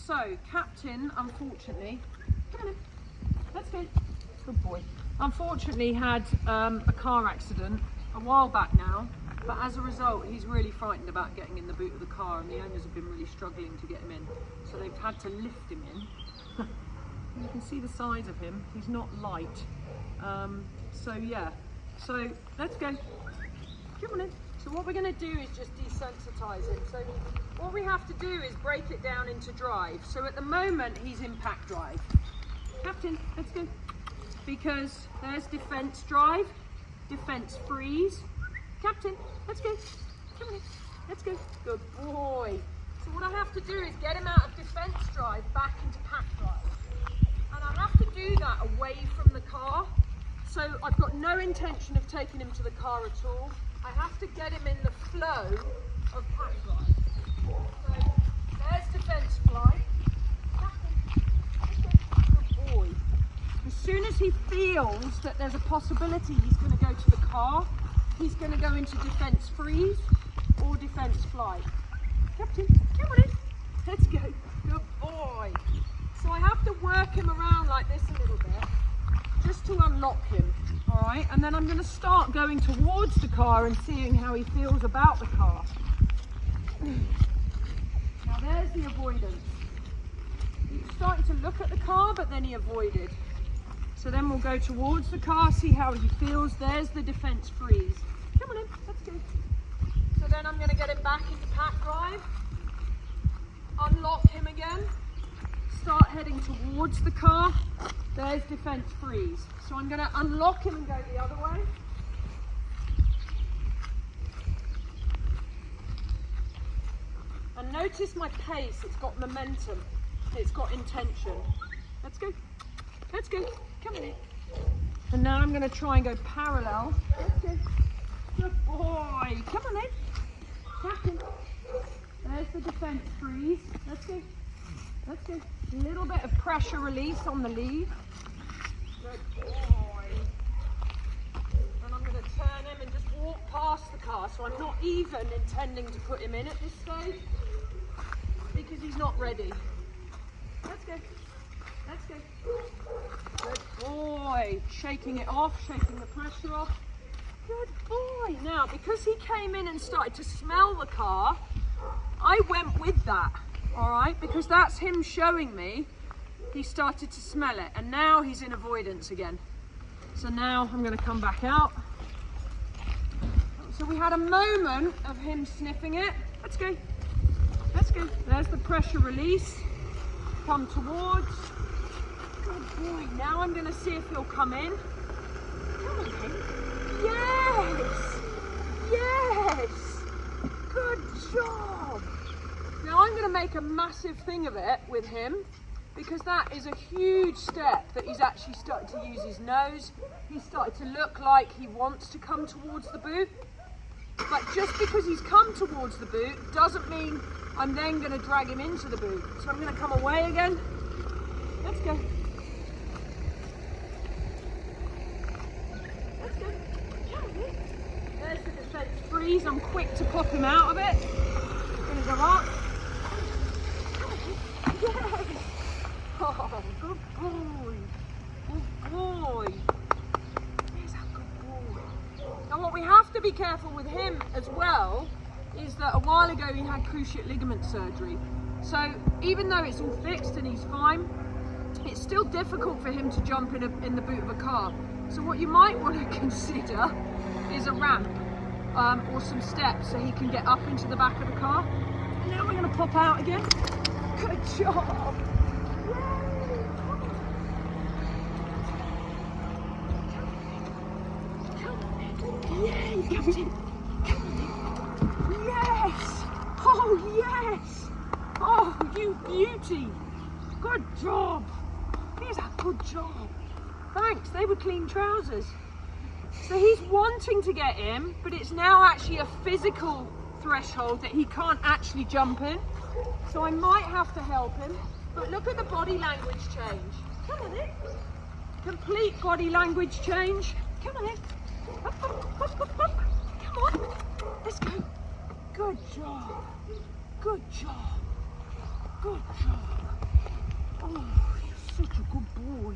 So, Captain, unfortunately, come on in. Let's go. Good boy. Unfortunately, had a car accident a while back now, but as a result, he's really frightened about getting in the boot of the car, and the owners have been really struggling to get him in. So they've had to lift him in. You can see the size of him. He's not light. So yeah. So let's go. Come on in. So what we're going to do is just desensitise him. So what we have to do is break it down into drive. So at the moment he's in pack drive. Captain, let's go. Because there's defence drive, defence freeze. Captain, let's go. Come on in. Let's go. Good boy. So what I have to do is get him out of defence drive back into pack drive. And I have to do that away from the car. So I've got no intention of taking him to the car at all. I have to get him in the flow of pack drive. So there's defence fly. Good boy. As soon as he feels that there's a possibility he's going to go to the car, he's going to go into defence freeze or defence fly. Captain, come on in. Let's go. Good boy. So I have to work him around like this a little bit, just to unlock him, all right? And then I'm going to start going towards the car and seeing how he feels about the car. Now there's the avoidance. He started to look at the car, but then he avoided. So then we'll go towards the car, see how he feels. There's the defence freeze. Come on in, let's go. So then I'm going to get him back into pack drive, unlock him again, start heading towards the car. There's defence freeze. So I'm going to unlock him and go the other way. And notice my pace, it's got momentum, it's got intention. Let's go, let's go, come on in. And now I'm going to try and go parallel. Let's go. Good boy, come on in. Captain. There's the defence freeze. Let's go. Let's go. A little bit of pressure release on the lead. Good boy. And I'm going to turn him and just walk past the car. So I'm not even intending to put him in at this stage because he's not ready. Let's go. Let's go. Good boy. Shaking it off, shaking the pressure off. Good boy. Now, because he came in and started to smell the car, I went with that, all right? Because that's him showing me he started to smell it, and now he's in avoidance again. So now I'm going to come back out. So we had a moment of him sniffing it. Let's go. Let's go. There's the pressure release. Come towards. Good boy. Now I'm going to see if he'll come in. Come on, in. Yes! Yes! Good job! Now I'm going to make a massive thing of it with him because that is a huge step that he's actually started to use his nose. He's started to look like he wants to come towards the boot. But just because he's come towards the boot doesn't mean I'm then going to drag him into the boot. So I'm going to come away again. Let's go. Let's go. There's the defence freeze. I'm quick to pop him out of it. Going to go up. Yes! Oh, good boy. Good boy. He's a good boy. Now what we have to be careful with him as well is that a while ago he had cruciate ligament surgery. So even though it's all fixed and he's fine, it's still difficult for him to jump in the boot of a car. So what you might want to consider is a ramp or some steps so he can get up into the back of the car. And now we're going to pop out again. Good job. Yay, Captain. Yes. Oh, yes. Oh, you beauty. Good job. He's a good job. Thanks, they were clean trousers. So he's wanting to get in, but it's now actually a physical threshold that he can't actually jump in. So I might have to help him. But look at the body language change. Come on in. Complete body language change. Come on in. Up, up, up, up, up. Come on. Let's go. Good job. Good job. Good job. Oh, you're such a good boy.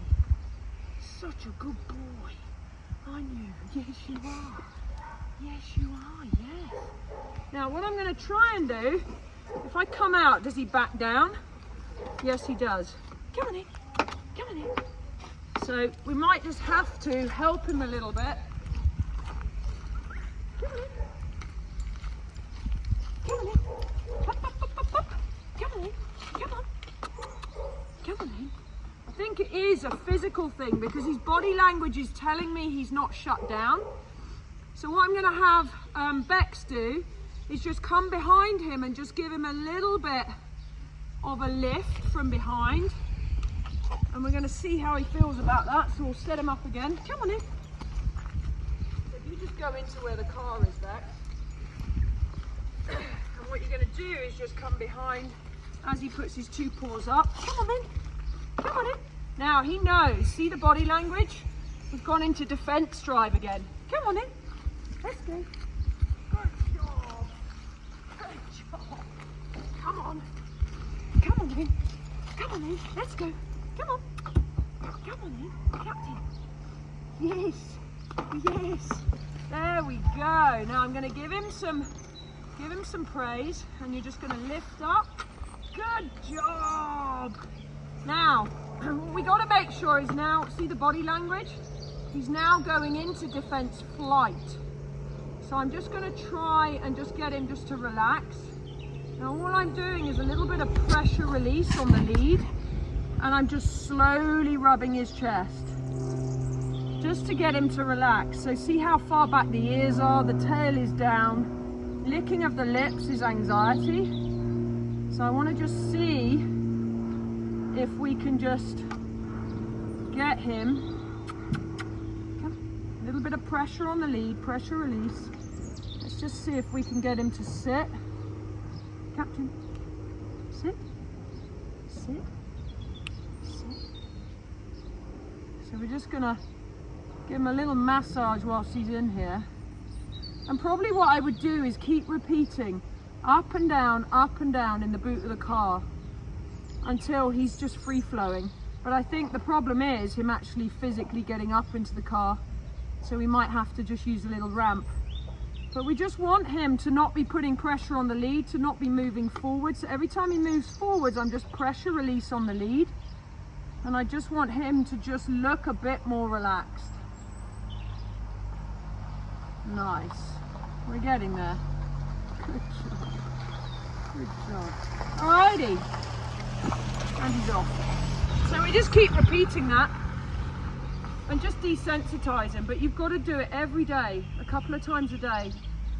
Such a good boy. Aren't you? Yes, you are. Yes, you are, yes. Now, what I'm going to try and do, if I come out, does he back down? Yes, he does. Come on in. Come on in. So, we might just have to help him a little bit. Come on in. Come on in. Up, up, up, up, up. Come on in. Come on. Come on in. I think it is a physical thing because his body language is telling me he's not shut down. So what I'm going to have Bex do is just come behind him and just give him a little bit of a lift from behind. And we're going to see how he feels about that. So we'll set him up again. Come on in. So if you just go into where the car is, Bex. And what you're going to do is just come behind as he puts his two paws up. Come on in. Come on in. Now he knows. See the body language? We've gone into defense drive again. Come on in. Let's go. Good job. Good job. Come on. Come on in. Come on in. Let's go. Come on. Come on in. Captain. Yes. Yes. There we go. Now I'm going to give him some praise, and you're just going to lift up. Good job. Now, what we got to make sure is now, see the body language? He's now going into defense flight. So I'm just going to try and just get him just to relax. Now all I'm doing is a little bit of pressure release on the lead, and I'm just slowly rubbing his chest just to get him to relax. So see how far back the ears are, the tail is down, licking of the lips is anxiety. So I want to just see if we can just get him. A little bit of pressure on the lead, pressure release. Let's just see if we can get him to sit. Captain, sit, sit, sit. So we're just gonna give him a little massage whilst he's in here. And probably what I would do is keep repeating up and down in the boot of the car until he's just free flowing. But I think the problem is him actually physically getting up into the car. So we might have to just use a little ramp. But we just want him to not be putting pressure on the lead, to not be moving forward. So every time he moves forwards, I'm just pressure release on the lead. And I just want him to just look a bit more relaxed. Nice. We're getting there. Good job. Good job. Alrighty. And he's off. So we just keep repeating that. And just desensitize him, but you've got to do it every day, a couple of times a day.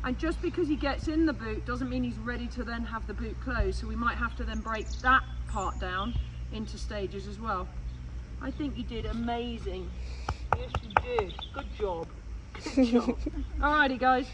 And just because he gets in the boot doesn't mean he's ready to then have the boot closed. So we might have to then break that part down into stages as well. I think you did amazing. Yes, you did. Good job. Good job. Alrighty, guys.